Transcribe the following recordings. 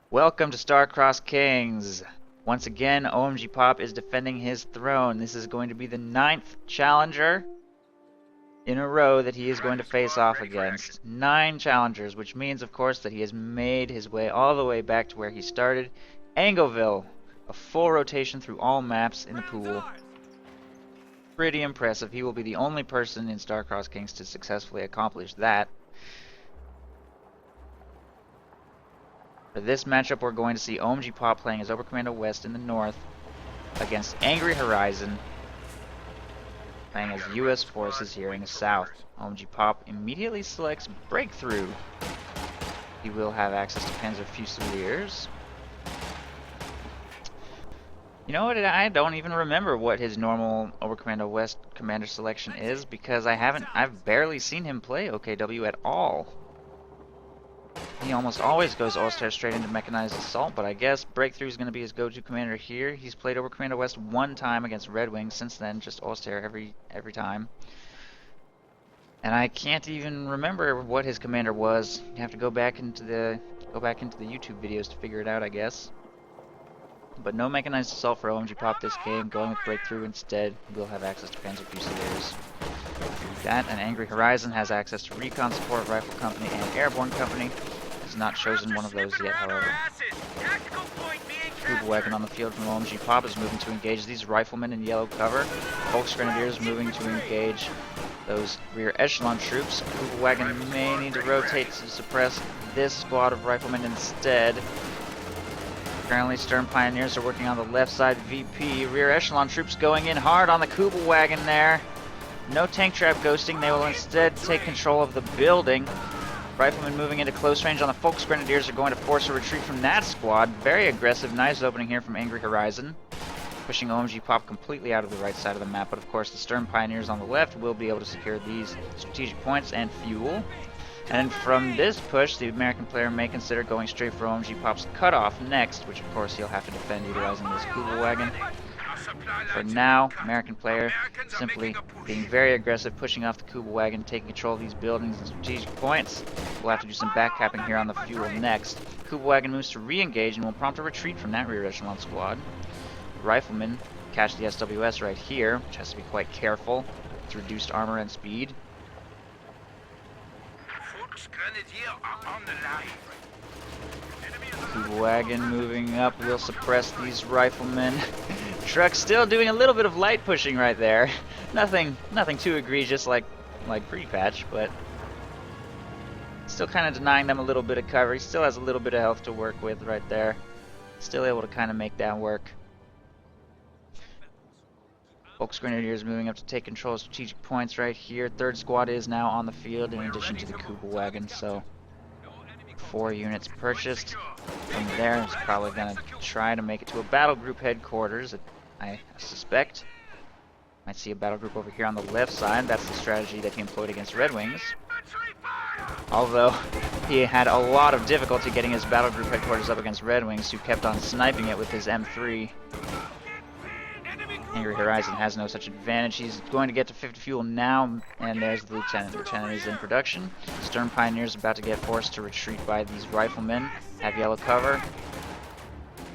Welcome to Star-Crossed Kings. Once again, OMGPOP is defending his throne. This is going to be the 9th challenger in a row that he is going to face off against. 9 challengers, which means, of course, that he has made his way all the way back to where he started. Angoville, a full rotation through all maps in the pool. Pretty impressive. He will be the only person in Star-Crossed Kings to successfully accomplish that. For this matchup, we're going to see OMGPOP playing as Oberkommando West in the north against AngryHorizon playing as US Forces here in the south. OMGPOP immediately selects Breakthrough. He will have access to Panzer Fusiliers. You know what? I don't even remember what his normal Oberkommando West commander selection is because I've barely seen him play OKW at all. He almost always goes All-Star straight into Mechanized Assault, but I guess Breakthrough is going to be his go-to commander here. He's played Oberkommando West one time against Red Wings. Since then, just All-Star every time. And I can't even remember what his commander was. You have to go back into the YouTube videos to figure it out, I guess. But no Mechanized Assault for OMGPOP this game. Going with Breakthrough instead. We'll have access to Panzer Fusiliers. That and AngryHorizon has access to Recon Support, Rifle Company, and Airborne Company. He's not chosen one of those yet, however. Wagon on the field from OMGPOP is moving to engage these riflemen in yellow cover. Volksgrenadiers moving to engage those rear echelon troops. Wagon may need to rotate to suppress this squad of riflemen instead. Currently, Stern Pioneers are working on the left side VP. Rear echelon troops going in hard on the Wagon there. No tank trap ghosting. They will instead take control of the building. Riflemen moving into close range on the Volksgrenadiers are going to force a retreat from that squad. Very aggressive. Nice opening here from AngryHorizon. Pushing OMGPOP completely out of the right side of the map. But of course, the Stern Pioneers on the left will be able to secure these strategic points and fuel. And from this push, the American player may consider going straight for OMGPOP's cutoff next, which of course he'll have to defend utilizing this Wagon. For now, American player simply being very aggressive, pushing off the Wagon, taking control of these buildings and strategic points. We'll have to do some backcapping here on the fuel next. Wagon moves to re-engage and will prompt a retreat from that rear echelon squad. Riflemen catch the SWS right here, which has to be quite careful with reduced armor and speed. Wagon moving up will suppress these riflemen. Truck still doing a little bit of light pushing right there. Nothing too egregious like pre-patch, but still kind of denying them a little bit of cover. He still has a little bit of health to work with right there. Still able to kind of make that work. Volksgrenadiers moving up to take control of strategic points right here. Third squad is now on the field in addition to the Wagon, so 4 units purchased. From there, he's probably going to try to make it to a battle group headquarters, I suspect. Might see a battle group over here on the left side. That's the strategy that he employed against Red Wings. Although, he had a lot of difficulty getting his battle group headquarters up against Red Wings, who kept on sniping it with his M3. AngryHorizon has no such advantage. He's going to get to 50 fuel now, and there's the Lieutenant. The Lieutenant is in production. Stern Pioneers about to get forced to retreat by these riflemen. Have yellow cover.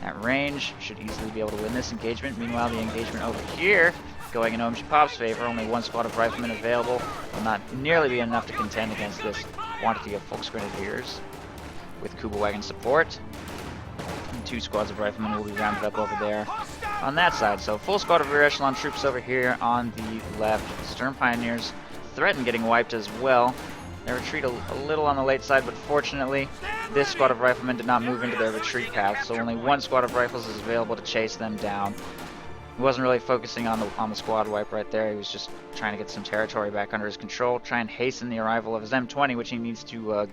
At range, should easily be able to win this engagement. Meanwhile, the engagement over here, going in OMGPOP's favor. Only 1 squad of riflemen available. Will not nearly be enough to contend against this quantity of Volksgrenadiers. With Wagon support, and 2 squads of riflemen will be rounded up over there on that side. So full squad of rear echelon troops over here on the left. Stern Pioneers threaten getting wiped as well. They retreat a little on the late side, but fortunately this squad of riflemen did not move into their retreat path, so only 1 squad of rifles is available to chase them down. He wasn't really focusing on the squad wipe right there. He was just trying to get some territory back under his control, try and hasten the arrival of his M20, which he needs to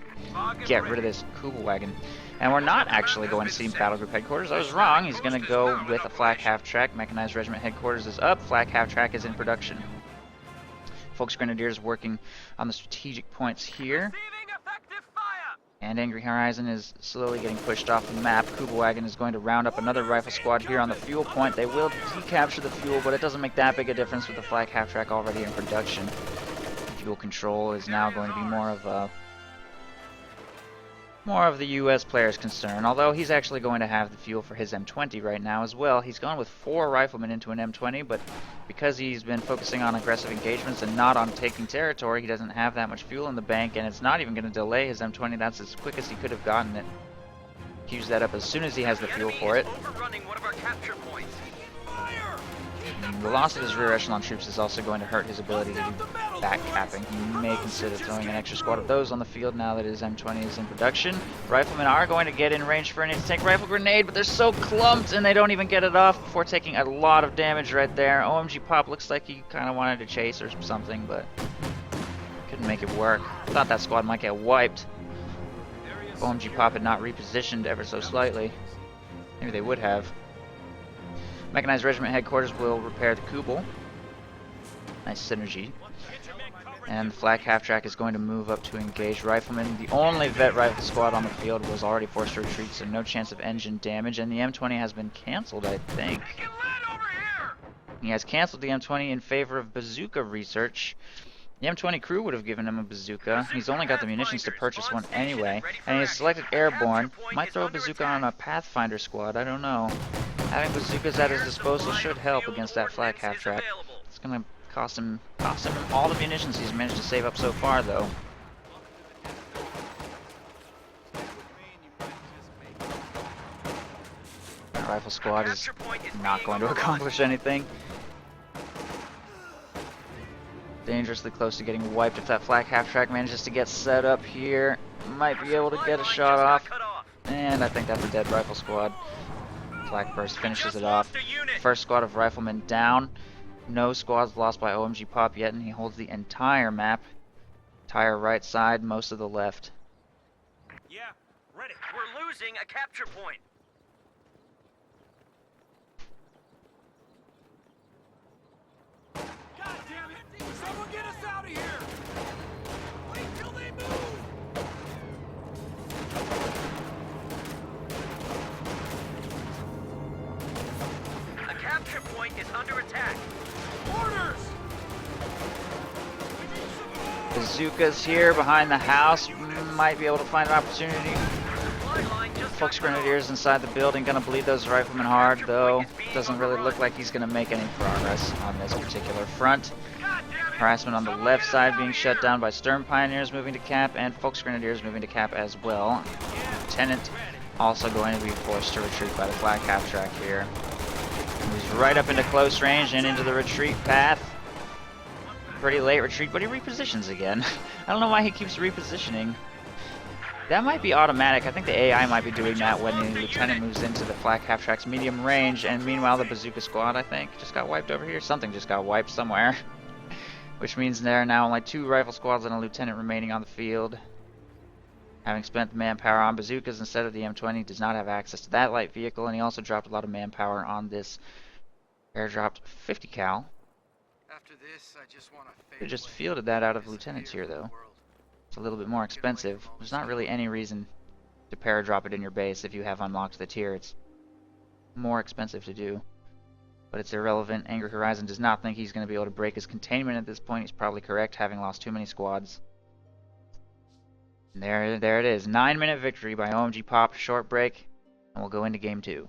get rid of this Wagon. And we're not actually going to see battle group headquarters. I was wrong. He's going to go with a flak half-track. Mechanized Regiment headquarters is up. Flak half-track is in production. Volksgrenadiers working on the strategic points here. And AngryHorizon is slowly getting pushed off the map. Wagon is going to round up another rifle squad here on the fuel point. They will decapture the fuel, but it doesn't make that big a difference with the flak half-track already in production. Fuel control is now going to be more of a more of the US player's concern, although he's actually going to have the fuel for his M20 right now as well. He's gone with 4 riflemen into an M20, but because he's been focusing on aggressive engagements and not on taking territory, he doesn't have that much fuel in the bank, and it's not even going to delay his M20. That's as quick as he could have gotten it. Use that up as soon as he has the fuel for it. And the loss of his rear echelon troops is also going to hurt his ability to do back capping. He may consider throwing an extra squad of those on the field now that his M20 is in production. Riflemen are going to get in range for an anti-tank rifle grenade, but they're so clumped and they don't even get it off before taking a lot of damage right there. OMGPOP looks like he kind of wanted to chase or something, but couldn't make it work. Thought that squad might get wiped. OMGPOP had not repositioned ever so slightly. Maybe they would have. Mechanized Regiment Headquarters will repair the Kubel. Nice synergy. And the Flak half-track is going to move up to engage riflemen. The only vet rifle squad on the field was already forced to retreat, so no chance of engine damage. And the M20 has been cancelled, I think. He has cancelled the M20 in favor of bazooka research. The M20 crew would have given him a bazooka. He's only got the munitions to purchase one anyway. And he has selected airborne. Might throw a bazooka on a Pathfinder squad, I don't know. Having bazookas at his disposal should help against that Flak half-track. It's going to cost him all the munitions he's managed to save up so far, though. That rifle squad is not going to accomplish anything. Dangerously close to getting wiped if that Flak half-track manages to get set up here. Might be able to get a shot off. And I think that's a dead rifle squad. Flak burst finishes it off. First squad of riflemen down. No squads lost by OMGPOP yet, and he holds the entire map. Entire right side, most of the left. Yeah, ready. We're losing a capture point. God damn it! Someone get us out of here! Wait till they move! A capture point is under attack. Orders! Bazookas here behind the house. Might be able to find an opportunity. Fox Grenadiers inside the building, gonna bleed those riflemen hard, though. Doesn't really look like he's gonna make any progress on this particular front. Harassment on the left side being shut down by Stern Pioneers moving to cap, and Fox Grenadiers moving to cap as well. Lieutenant also going to be forced to retreat by the Flak half-track here. He's right up into close range and into the retreat path. Pretty late retreat, but he repositions again. I don't know why he keeps repositioning. That might be automatic. I think the AI might be doing that when the lieutenant moves into the Flak half-track's medium range, and meanwhile the bazooka squad, I think, just got wiped over here. Something just got wiped somewhere. Which means there are now only 2 rifle squads and a lieutenant remaining on the field. Having spent the manpower on bazookas instead of the M20, does not have access to that light vehicle, and he also dropped a lot of manpower on this airdropped 50 cal. After this, I just want to They just fielded that out of lieutenants here, though. It's a little bit more expensive. There's not really any reason to paradrop it in your base if you have unlocked the tier. It's more expensive to do. But it's irrelevant. AngryHorizon does not think he's going to be able to break his containment at this point. He's probably correct, having lost too many squads. And there it is. 9-minute victory by OMGPOP. Short break, and we'll go into game 2.